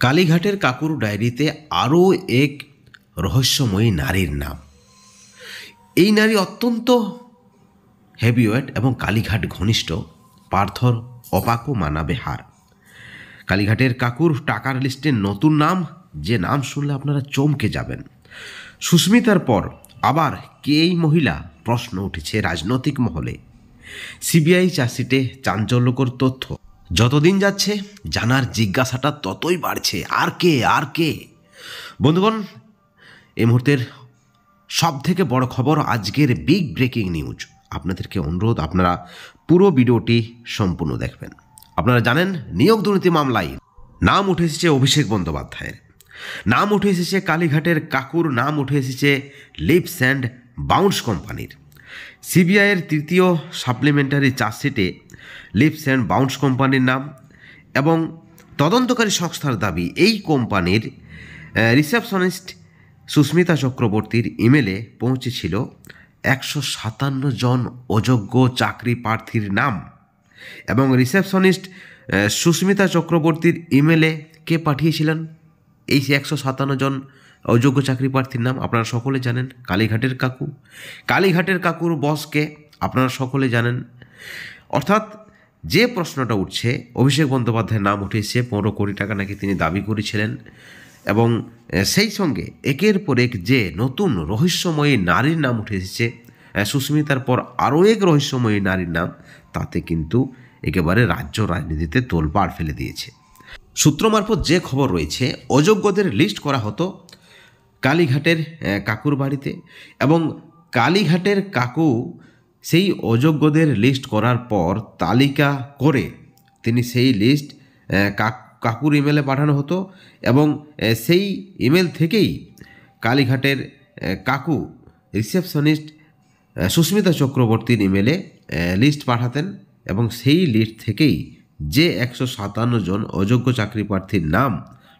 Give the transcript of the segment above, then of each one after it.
কালীঘাটের কাকুর ডায়েরিতে আরও এক রহস্যময়ী নারীর নাম। এই নারী অত্যন্ত হেভিওয়েট এবং কালীঘাট ঘনিষ্ঠ পার্থর অপাকু মানাবে হার। কালীঘাটের কাকুর টাকার লিস্টে নতুন নাম, যে নাম শুনলে আপনারা চমকে যাবেন। সুস্মিতার পর আবার কে এই মহিলা? প্রশ্ন উঠেছে রাজনৈতিক মহলে। সিবিআই চার্জশিটে চাঞ্চল্যকর তথ্য। যতদিন যাচ্ছে জানার জিজ্ঞাসাটা ততই বাড়ছে, আর কে? বন্ধুগণ, এই মুহূর্তের সব থেকে বড় খবর, আজকের বিগ ব্রেকিং নিউজ। আপনাদেরকে অনুরোধ, আপনারা পুরো ভিডিওটি সম্পূর্ণ দেখবেন। আপনারা জানেন, নিয়োগ দুর্নীতি মামলায় নাম উঠে এসেছে অভিষেক বন্দ্যোপাধ্যায়ের, নাম উঠে এসেছে কালীঘাটের কাকুর, নাম উঠে এসেছে লিপস অ্যান্ড বাউন্স কোম্পানির। সিবিআইয়ের তৃতীয় সাপ্লিমেন্টারি চার্জশিটে লিপস অ্যান্ড বাউন্স কোম্পানির নাম এবং তদন্তকারী সংস্থার দাবি এই কোম্পানির রিসেপশনিস্ট সুস্মিতা চক্রবর্তীর ইমেলে পৌঁছেছিল 157 জন অযোগ্য চাকরি প্রার্থীর নাম। এবং রিসেপশনিস্ট সুস্মিতা চক্রবর্তীর ইমেলে কে পাঠিয়েছিলেন এই 157 জন অযোগ্য চাকরি প্রার্থীর নাম? আপনারা সকলে জানেন, কালীঘাটের কাকু। কালীঘাটের কাকুর বসকে আপনারা সকলে জানেন। অর্থাৎ যে প্রশ্নটা উঠছে, অভিষেক বন্দ্যোপাধ্যায়ের নাম উঠে এসেছে, 15 কোটি টাকা নাকি তিনি দাবি করেছিলেন। এবং সেই সঙ্গে একের পর এক যে নতুন রহস্যময়ী নারীর নাম উঠে এসেছে, সুস্মিতার পর আরও এক রহস্যময়ী নারীর নাম, তাতে কিন্তু একেবারে রাজ্য রাজনীতিতে তোলপাড় ফেলে দিয়েছে। সূত্র মারফত যে খবর রয়েছে, অযোগ্যদের লিস্ট করা হতো কালীঘাটের কাকুর বাড়িতে এবং কালীঘাটের কাকু সেই অযোগ্যদের লিস্ট করার পর তালিকা করে তিনি সেই লিস্ট কাকুর ইমেলে পাঠানো হতো এবং সেই ইমেল থেকেই কালীঘাটের কাকু রিসেপশনিস্ট সুস্মিতা চক্রবর্তীর ইমেলে লিস্ট পাঠাতেন এবং সেই লিস্ট থেকেই যে 157 জন অযোগ্য চাকরি প্রার্থীর নাম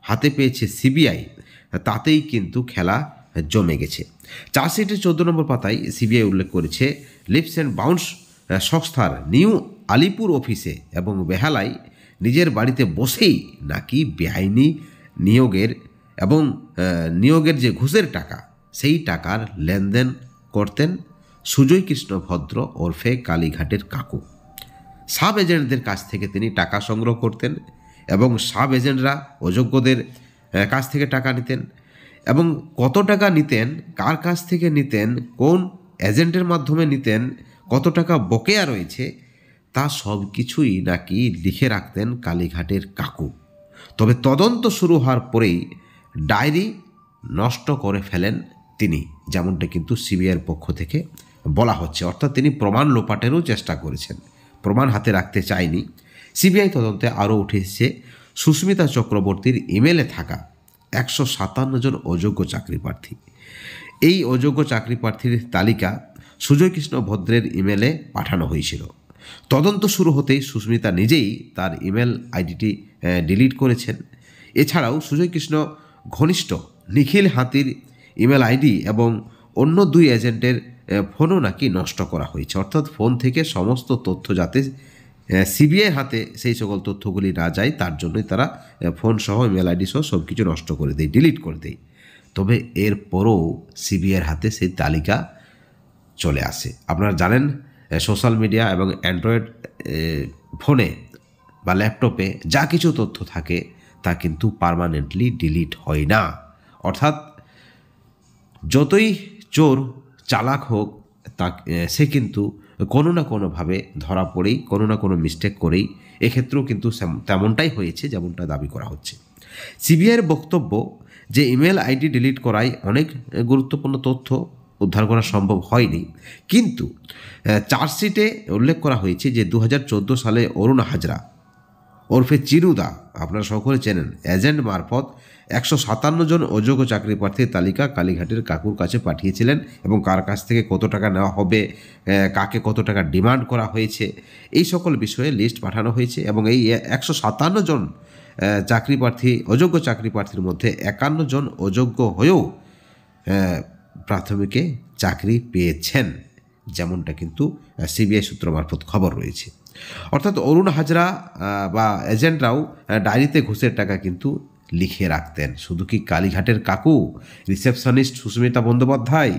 হাতে পেয়েছে সিবিআই, তাতেই কিন্তু খেলা জমে গেছে। চার্জশিটের 14 নম্বর পাতায় সিবিআই উল্লেখ করেছে, লিপস অ্যান্ড বাউন্স সংস্থার নিউ আলিপুর অফিসে এবং বেহালায় নিজের বাড়িতে বসেই নাকি বেআইনি নিয়োগের যে ঘুষের টাকা, সেই টাকার লেনদেন করতেন সুজয় কৃষ্ণ ভদ্র ওরফে কালীঘাটের কাকু। সাব এজেন্টদের কাছ থেকে তিনি টাকা সংগ্রহ করতেন এবং সাব এজেন্টরা অযোগ্যদের কাছ থেকে টাকা নিতেন এবং কত টাকা নিতেন, কার কাছ থেকে নিতেন, কোন এজেন্টের মাধ্যমে নিতেন, কত টাকা বকেয়া রয়েছে, তা সব কিছুই নাকি লিখে রাখতেন কালীঘাটের কাকু। তবে তদন্ত শুরু হওয়ার পরেই ডায়েরি নষ্ট করে ফেলেন তিনি, যেমনটা কিন্তু সিবিআইয়ের পক্ষ থেকে বলা হচ্ছে। অর্থাৎ তিনি প্রমাণ লোপাটেরও চেষ্টা করেছেন, প্রমাণ হাতে রাখতে চায়নি। সিবিআই তদন্তে আরও উঠে এসেছে সুস্মিতা চক্রবর্তীর ইমেলে থাকা 157 জন অযোগ্য চাকরি প্রার্থী। এই অযোগ্য চাকরি প্রার্থীর তালিকা সুজয় কৃষ্ণ ভদ্রের ইমেলে পাঠানো হয়েছিল। তদন্ত শুরু হতেই সুস্মিতা নিজেই তার ইমেল আইডিটি ডিলিট করেছেন। এছাড়াও সুজয় কৃষ্ণ ঘনিষ্ঠ নিখিল হাতির ইমেল আইডি এবং অন্য 2 এজেন্টের ফোনও নাকি নষ্ট করা হয়েছে। অর্থাৎ ফোন থেকে সমস্ত তথ্য যাতে সিবিআইয়ের হাতে সেই সকল তথ্যগুলি না যায়, তার জন্যই তারা ফোন সহ ইমেল আইডি সহ সব কিছু নষ্ট করে দেয়, ডিলিট করে দেয়। তবে এরপরও সিবিআইয়ের হাতে সেই তালিকা চলে আসে। আপনারা জানেন, সোশ্যাল মিডিয়া এবং অ্যান্ড্রয়েড ফোনে বা ল্যাপটপে যা কিছু তথ্য থাকে তা কিন্তু পার্মানেন্টলি ডিলিট হয় না। অর্থাৎ যতই চোর চালাক হোক, সে কিন্তু কোনো না কোনোভাবে ধরা পড়েই, কোনো না কোনো মিস্টেক করেই, এক্ষেত্রেও কিন্তু তেমনটাই হয়েছে যেমনটা দাবি করা হচ্ছে। সিবিআইয়ের বক্তব্য যে ইমেল আইডি ডিলিট করায় অনেক গুরুত্বপূর্ণ তথ্য উদ্ধার করা সম্ভব হয়নি, কিন্তু চার্জশিটে উল্লেখ করা হয়েছে যে 2014 সালে অরুণ হাজরা ওরফে চিরুদা, আপনারা সকলে চেনেন, এজেন্ট মারফত 157 জন অযোগ্য চাকরি প্রার্থীর তালিকা কালীঘাটের কাকুর কাছে পাঠিয়েছিলেন এবং কার কাছ থেকে কত টাকা নেওয়া হবে, কাকে কত টাকা ডিমান্ড করা হয়েছে, এই সকল বিষয়ে লিস্ট পাঠানো হয়েছে। এবং এই 157 জন চাকরি প্রার্থী, অযোগ্য চাকরি প্রার্থীর মধ্যে 51 জন অযোগ্য হয়েও প্রাথমিকে চাকরি পেয়েছেন, যেমনটা কিন্তু সিবিআই সূত্র মারফত খবর রয়েছে। অর্থাৎ অরুণ হাজরা বা এজেন্টরাও ডায়েরিতে ঘুষের টাকা কিন্তু লিখে রাখতেন। শুধু কি কালীঘাটের কাকু, রিসেপশনিস্ট সুস্মিতা বন্দ্যোপাধ্যায়,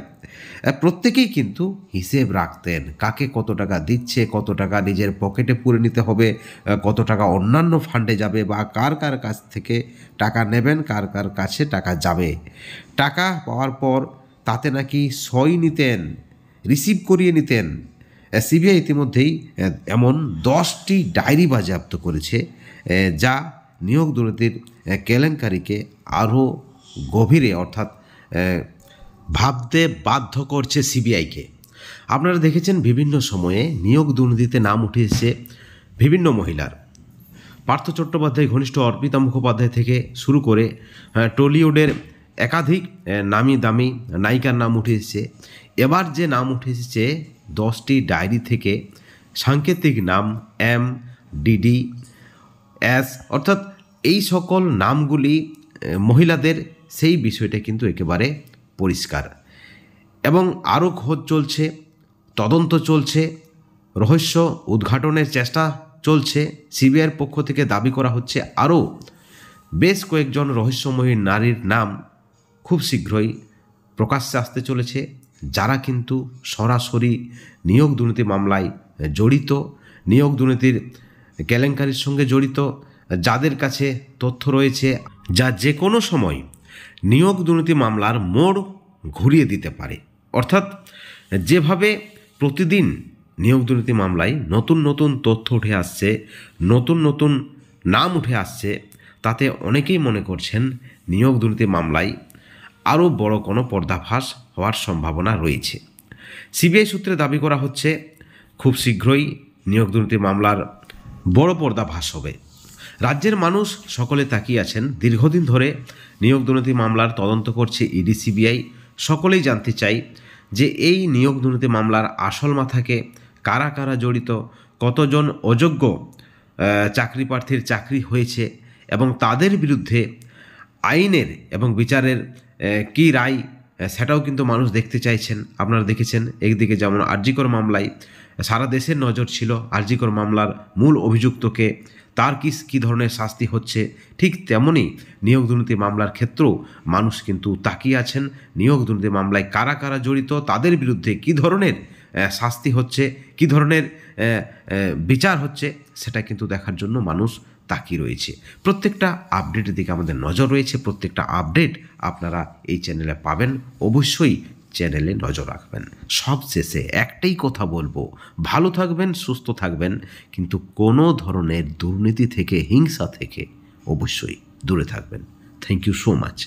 প্রত্যেকেই কিন্তু হিসেব রাখতেন। কাকে কত টাকা দিচ্ছে, কত টাকা নিজের পকেটে পুরে নিতে হবে, কত টাকা অন্যান্য ফান্ডে যাবে, বা কার কার কাছ থেকে টাকা নেবেন, কার কার কাছে টাকা যাবে। টাকা পাওয়ার পর তাতে নাকি সই নিতেন, রিসিভ করিয়ে নিতেন। সিবিআই ইতিমধ্যেই এমন 10টি ডায়েরি বাজেয়াপ্ত করেছে, যা নিয়োগ দুর্নীতির কেলেঙ্কারিকে আরও গভীরে অর্থাৎ ভাবতে বাধ্য করছে সিবিআইকে। আপনারা দেখেছেন বিভিন্ন সময়ে নিয়োগ দুর্নীতিতে নাম উঠে এসেছে বিভিন্ন মহিলার। পার্থ চট্টোপাধ্যায় ঘনিষ্ঠ অর্পিতা মুখোপাধ্যায় থেকে শুরু করে টলিউডের একাধিক নামি দামি নায়িকার নাম উঠে এসেছে। এবার যে নাম উঠে এসেছে 10টি ডায়েরি থেকে সাংকেতিক নাম MDD S, অর্থাৎ এই সকল নামগুলি মহিলাদের, সেই বিষয়টা কিন্তু একেবারে পরিষ্কার। এবং আরও খোঁজ চলছে, তদন্ত চলছে, রহস্য উদ্ঘাটনের চেষ্টা চলছে। সিবিআইয়ের পক্ষ থেকে দাবি করা হচ্ছে আরও বেশ কয়েকজন রহস্যময়ী নারীর নাম খুব শীঘ্রই প্রকাশ্যে আসতে চলেছে, যারা কিন্তু সরাসরি নিয়োগ দুর্নীতি মামলায় জড়িত, নিয়োগ দুর্নীতির কেলেঙ্কারির সঙ্গে জড়িত, যাদের কাছে তথ্য রয়েছে যা যে কোনো সময় নিয়োগ দুর্নীতি মামলার মোড় ঘুরিয়ে দিতে পারে। অর্থাৎ যেভাবে প্রতিদিন নিয়োগ দুর্নীতি মামলায় নতুন নতুন তথ্য উঠে আসছে, নতুন নতুন নাম উঠে আসছে, তাতে অনেকেই মনে করছেন নিয়োগ দুর্নীতি মামলায় আরও বড় কোনো পর্দাফাঁস হওয়ার সম্ভাবনা রয়েছে। সিবিআই সূত্রে দাবি করা হচ্ছে খুব শীঘ্রই নিয়োগ দুর্নীতি মামলার বড় পর্দাফাঁস হবে। রাজ্যের মানুষ সকলে তাকিয়ে আছেন। দীর্ঘদিন ধরে নিয়োগ দুর্নীতি মামলার তদন্ত করছে ইডি, সিবিআই। সকলেই জানতে চাই যে এই নিয়োগ দুর্নীতি মামলার আসল মাথাকে কারা কারা জড়িত, কতজন অযোগ্য চাকরি প্রার্থীর চাকরি হয়েছে, এবং তাদের বিরুদ্ধে আইনের এবং বিচারের কী রায়, সেটাও কিন্তু মানুষ দেখতে চাইছেন। আপনারা দেখেছেন একদিকে যেমন আরজিকর মামলায় সারা দেশের নজর ছিল আরজিকর মামলার মূল অভিযুক্তকে, তার কী ধরনের শাস্তি হচ্ছে, ঠিক তেমনই নিয়োগ দুর্নীতি মামলার ক্ষেত্রেও মানুষ কিন্তু তাকিয়ে আছেন। নিয়োগ দুর্নীতি মামলায় কারা কারা জড়িত, তাদের বিরুদ্ধে কী ধরনের শাস্তি হচ্ছে, কী ধরনের বিচার হচ্ছে, সেটা কিন্তু দেখার জন্য মানুষ তাকিয়ে রয়েছে। প্রত্যেকটা আপডেটের দিকে আমাদের নজর রয়েছে। প্রত্যেকটা আপডেট আপনারা এই চ্যানেলে পাবেন। অবশ্যই চ্যানেলে নজর রাখবেন। সবশেষে একটাই কথা বলবো, ভালো থাকবেন, সুস্থ থাকবেন, কিন্তু কোনো ধরনের দুর্নীতি থেকে, হিংসা থেকে অবশ্যই দূরে থাকবেন। Thank you so much.